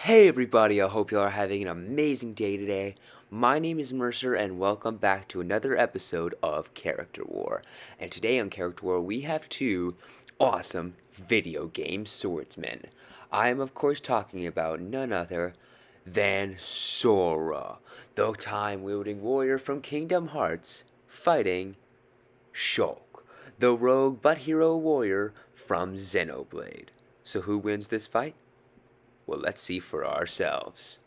Hey everybody, I hope you are having an amazing day today. My name is Mercer and welcome back to another episode of Character War. And today on Character War we have two awesome video game swordsmen. I am of course talking about none other than Sora, the time-wielding warrior from Kingdom Hearts, fighting Shulk, the rogue but hero warrior from Xenoblade. So who wins this fight? Well, let's see for ourselves.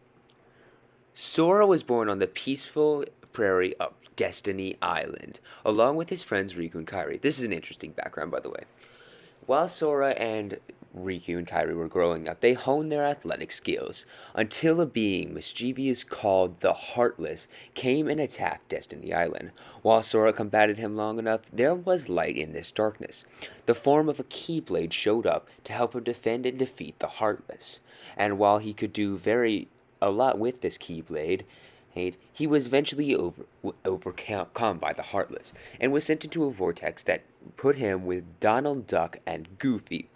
Sora was born on the peaceful prairie of Destiny Island, along with his friends Riku and Kairi. This is an interesting background, by the way. While Sora and Riku and Kairi were growing up, they honed their athletic skills until a being mischievous called the Heartless came and attacked Destiny Island. While Sora combated him long enough, there was light in this darkness. The form of a Keyblade showed up to help him defend and defeat the Heartless. And while he could do a lot with this Keyblade, he was eventually overcome by the Heartless, and was sent into a vortex that put him with Donald Duck and Goofy.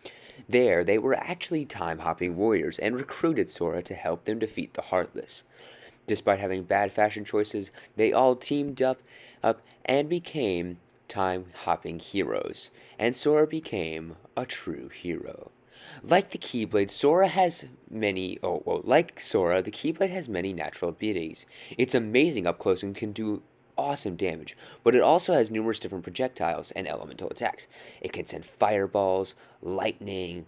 There, they were actually time-hopping warriors and recruited Sora to help them defeat the Heartless. Despite having bad fashion choices, they all teamed up and became time-hopping heroes, and Sora became a true hero. Like the Keyblade, like Sora, the Keyblade has many natural abilities. It's amazing up close and can do awesome damage, but it also has numerous different projectiles and elemental attacks. It can send fireballs, lightning,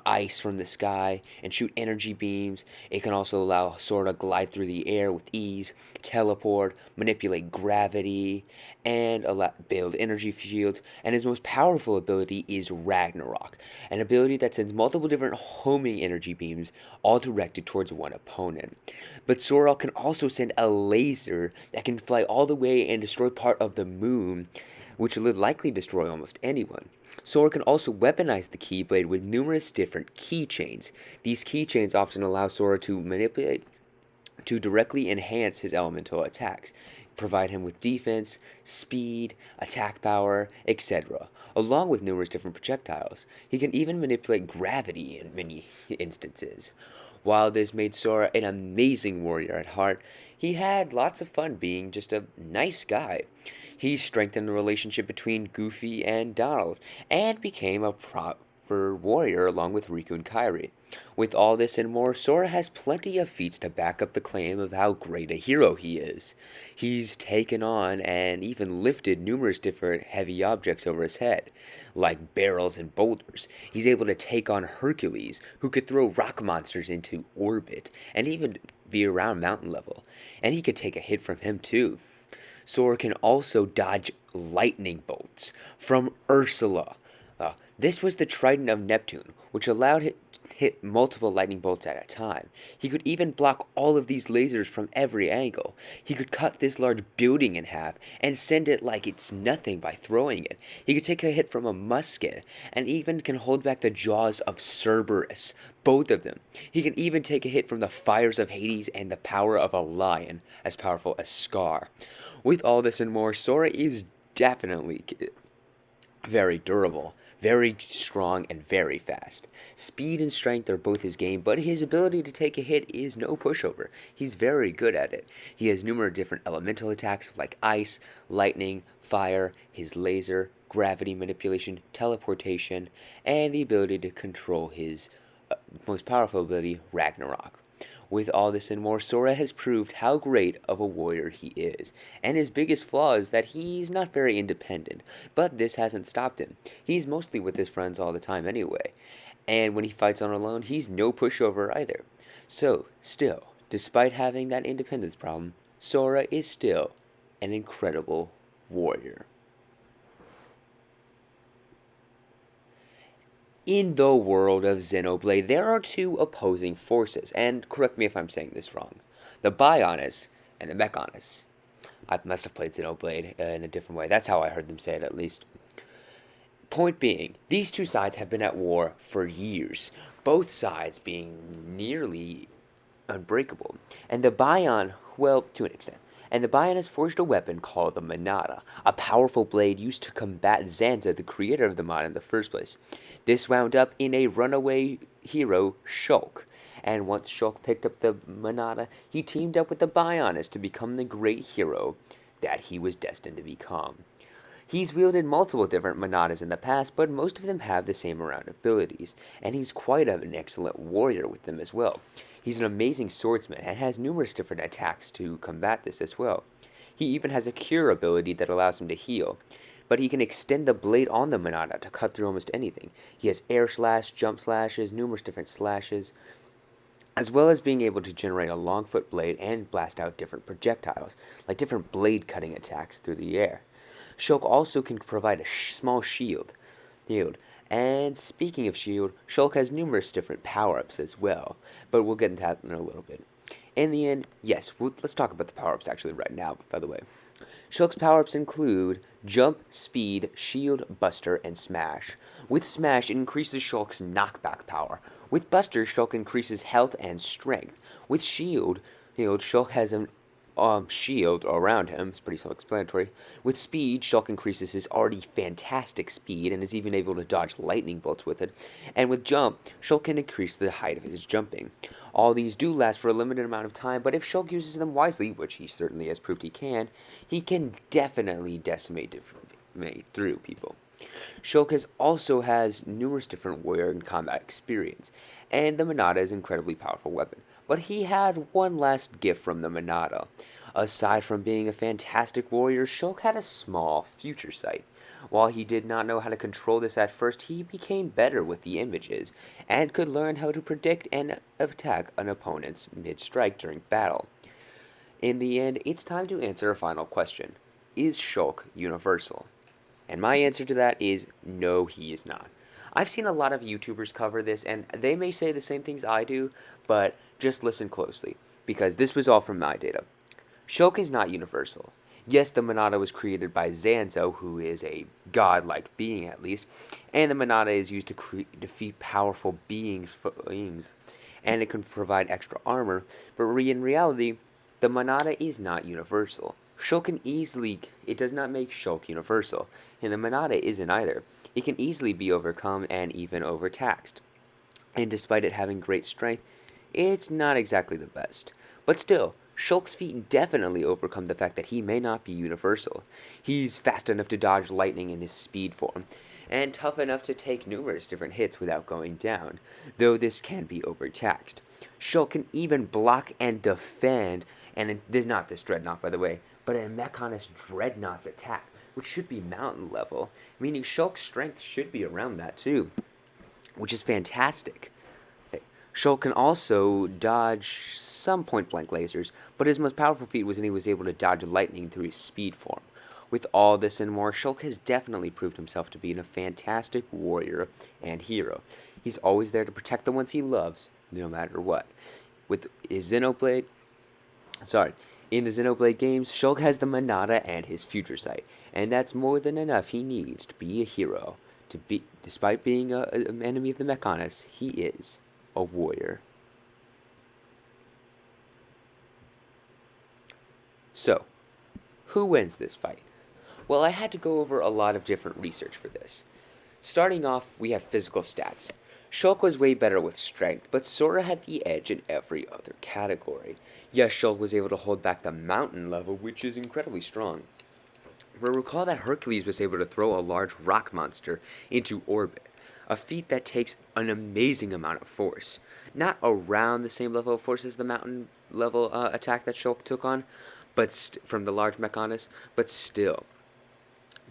ice from the sky, and shoot energy beams. It can also allow Sora to glide through the air with ease, teleport, manipulate gravity, and build energy fields. And his most powerful ability is Ragnarok, an ability that sends multiple different homing energy beams, all directed towards one opponent. But Sora can also send a laser that can fly all the way and destroy part of the moon, which would likely destroy almost anyone. Sora can also weaponize the Keyblade with numerous different keychains. These keychains often allow Sora to manipulate to directly enhance his elemental attacks, provide him with defense, speed, attack power, etc., along with numerous different projectiles. He can even manipulate gravity in many instances. While this made Sora an amazing warrior at heart, he had lots of fun being just a nice guy. He strengthened the relationship between Goofy and Donald, and became a proper warrior along with Riku and Kairi. With all this and more, Sora has plenty of feats to back up the claim of how great a hero he is. He's taken on and even lifted numerous different heavy objects over his head, like barrels and boulders. He's able to take on Hercules, who could throw rock monsters into orbit, and even be around mountain level. And he could take a hit from him too. Sora can also dodge lightning bolts from Ursula. This was the trident of Neptune, which allowed it to hit multiple lightning bolts at a time. He could even block all of these lasers from every angle. He could cut this large building in half and send it like it's nothing by throwing it. He could take a hit from a musket and even can hold back the jaws of Cerberus, both of them. He can even take a hit from the fires of Hades and the power of a lion, as powerful as Scar. With all this and more, Sora is definitely very durable, very strong, and very fast. Speed and strength are both his game, but his ability to take a hit is no pushover. He's very good at it. He has numerous different elemental attacks like ice, lightning, fire, his laser, gravity manipulation, teleportation, and the ability to control his most powerful ability, Ragnarok. With all this and more, Sora has proved how great of a warrior he is, and his biggest flaw is that he's not very independent, but this hasn't stopped him. He's mostly with his friends all the time anyway, and when he fights on alone, he's no pushover either. So, still, despite having that independence problem, Sora is still an incredible warrior. In the world of Xenoblade, there are two opposing forces, and correct me if I'm saying this wrong. The Bionis and the Mechonis. I must have played Xenoblade in a different way. That's how I heard them say it, at least. Point being, these two sides have been at war for years, both sides being nearly unbreakable. And the Bion, well, to an extent. And the Bion has forged a weapon called the Monada, a powerful blade used to combat Xanza, the creator of the mod in the first place. This wound up in a runaway hero, Shulk, and once Shulk picked up the Monada, he teamed up with the Bionis to become the great hero that he was destined to become. He's wielded multiple different Monadas in the past, but most of them have the same amount of abilities, and he's quite an excellent warrior with them as well. He's an amazing swordsman and has numerous different attacks to combat this as well. He even has a cure ability that allows him to heal, but he can extend the blade on the Monada to cut through almost anything. He has air slash, jump slashes, numerous different slashes, as well as being able to generate a long foot blade and blast out different projectiles, like different blade cutting attacks through the air. Shulk also can provide a small shield. And speaking of shield, Shulk has numerous different power-ups as well, but we'll get into that in a little bit. In the end, yes, let's talk about the power-ups actually right now, by the way. Shulk's power-ups include Jump, Speed, Shield, Buster, and Smash. With Smash, it increases Shulk's knockback power. With Buster, Shulk increases health and strength. With Shield, Shulk has an shield around him. It's pretty self-explanatory. With Speed, Shulk increases his already fantastic speed and is even able to dodge lightning bolts with it. And with Jump, Shulk can increase the height of his jumping. All these do last for a limited amount of time, but if Shulk uses them wisely, which he certainly has proved he can definitely decimate through people. Shulk also has numerous different warrior and combat experience, and the Monada is an incredibly powerful weapon. But he had one last gift from the Monada. Aside from being a fantastic warrior, Shulk had a small future sight. While he did not know how to control this at first, he became better with the images, and could learn how to predict and attack an opponent's mid-strike during battle. In the end, it's time to answer a final question. Is Shulk universal? And my answer to that is no, he is not. I've seen a lot of YouTubers cover this, and they may say the same things I do, but just listen closely, because this was all from my data. Shulk is not universal. Yes, the Monada was created by Zanzo, who is a godlike being at least, and the Monada is used to defeat powerful beings, and it can provide extra armor, but in reality, the Monada is not universal. It does not make Shulk universal, and the Monada isn't either. It can easily be overcome and even overtaxed. And despite it having great strength, it's not exactly the best. But still, Shulk's feat definitely overcome the fact that he may not be universal. He's fast enough to dodge lightning in his speed form, and tough enough to take numerous different hits without going down, though this can be overtaxed. Shulk can even block and defend, and there's not this Dreadnought by the way, but a Mechanist Dreadnought's attack, which should be mountain level, meaning Shulk's strength should be around that too, which is fantastic. Shulk can also dodge some point-blank lasers, but his most powerful feat was when he was able to dodge lightning through his speed form. With all this and more, Shulk has definitely proved himself to be a fantastic warrior and hero. He's always there to protect the ones he loves, no matter what. With his Xenoblade, in the Xenoblade games, Shulk has the Monada and his future sight, and that's more than enough he needs to be a hero. Despite being an enemy of the Mechanists, he is a warrior. So, who wins this fight? Well, I had to go over a lot of different research for this. Starting off, we have physical stats. Shulk was way better with strength, but Sora had the edge in every other category. Yes, Shulk was able to hold back the mountain level, which is incredibly strong. But recall that Hercules was able to throw a large rock monster into orbit, a feat that takes an amazing amount of force. Not around the same level of force as the mountain level attack that Shulk took on, but from the large Mechanist, but still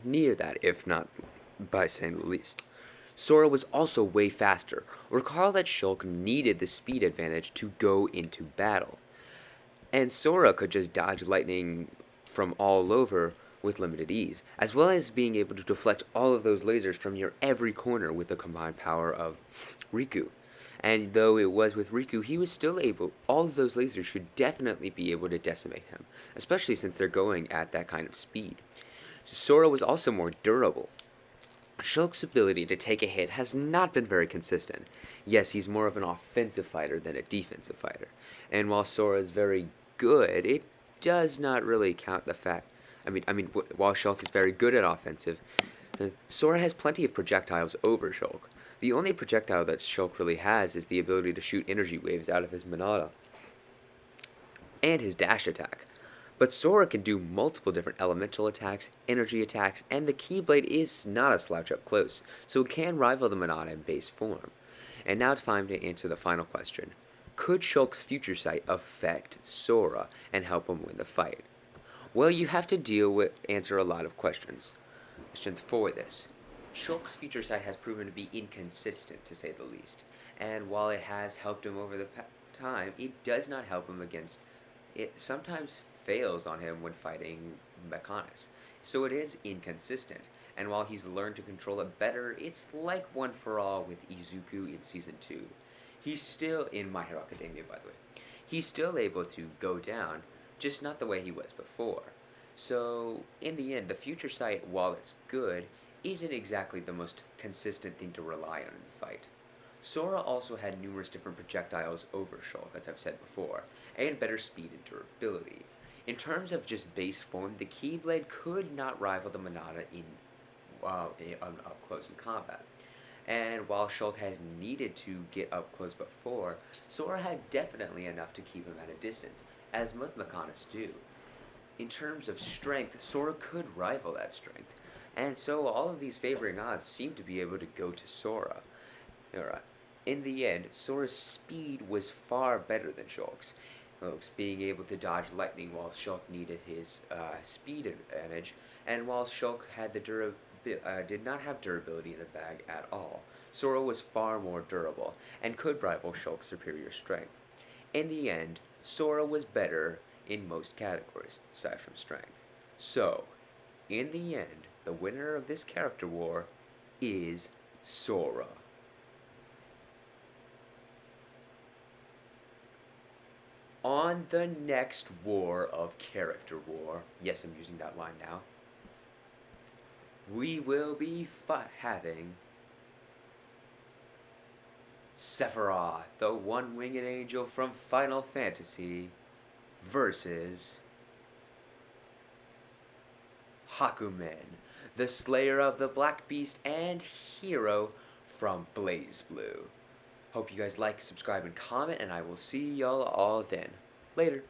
near that, if not by saying the least. Sora was also way faster. Recall that Shulk needed the speed advantage to go into battle, and Sora could just dodge lightning from all over with limited ease, as well as being able to deflect all of those lasers from near every corner with the combined power of Riku. And though it was with Riku, he was still able, all of those lasers should definitely be able to decimate him, especially since they're going at that kind of speed. Sora was also more durable. Shulk's ability to take a hit has not been very consistent. Yes, he's more of an offensive fighter than a defensive fighter. And while Sora is very good, it does not really count the fact. While Shulk is very good at offensive, Sora has plenty of projectiles over Shulk. The only projectile that Shulk really has is the ability to shoot energy waves out of his Monada and his dash attack. But Sora can do multiple different elemental attacks, energy attacks, and the Keyblade is not a slouch up close, so it can rival the Monada in base form. And now it's time to answer the final question. Could Shulk's future sight affect Sora and help him win the fight? Well, you have to answer a lot of questions for this. Shulk's future sight has proven to be inconsistent, to say the least, and while it has helped him over the time, it does not help him against. It sometimes fails on him when fighting Mechanis, so it is inconsistent. And while he's learned to control it better, it's like One for All with Izuku in Season 2. He's still in My Hero Academia, by the way. He's still able to go down, just not the way he was before. So, in the end, the future sight, while it's good, isn't exactly the most consistent thing to rely on in the fight. Sora also had numerous different projectiles over Shulk, as I've said before, and better speed and durability. In terms of just base form, the Keyblade could not rival the Monada in up close in combat. And while Shulk has needed to get up close before, Sora had definitely enough to keep him at a distance, as most Mechanis do. In terms of strength, Sora could rival that strength, and so all of these favoring odds seem to be able to go to Sora. Alright. In the end, Sora's speed was far better than Shulk's, being able to dodge lightning while Shulk needed his speed advantage, and while Shulk had did not have durability in the bag at all. Sora was far more durable, and could rival Shulk's superior strength. In the end, Sora was better in most categories, aside from strength. So, in the end, the winner of this character war is Sora. On the next war of character war, yes, I'm using that line now, we will be having Sephiroth, the one-winged angel from Final Fantasy, versus Hakumen, the slayer of the Black Beast and hero from Blaze Blue. Hope you guys like, subscribe, and comment, and I will see y'all all then. Later.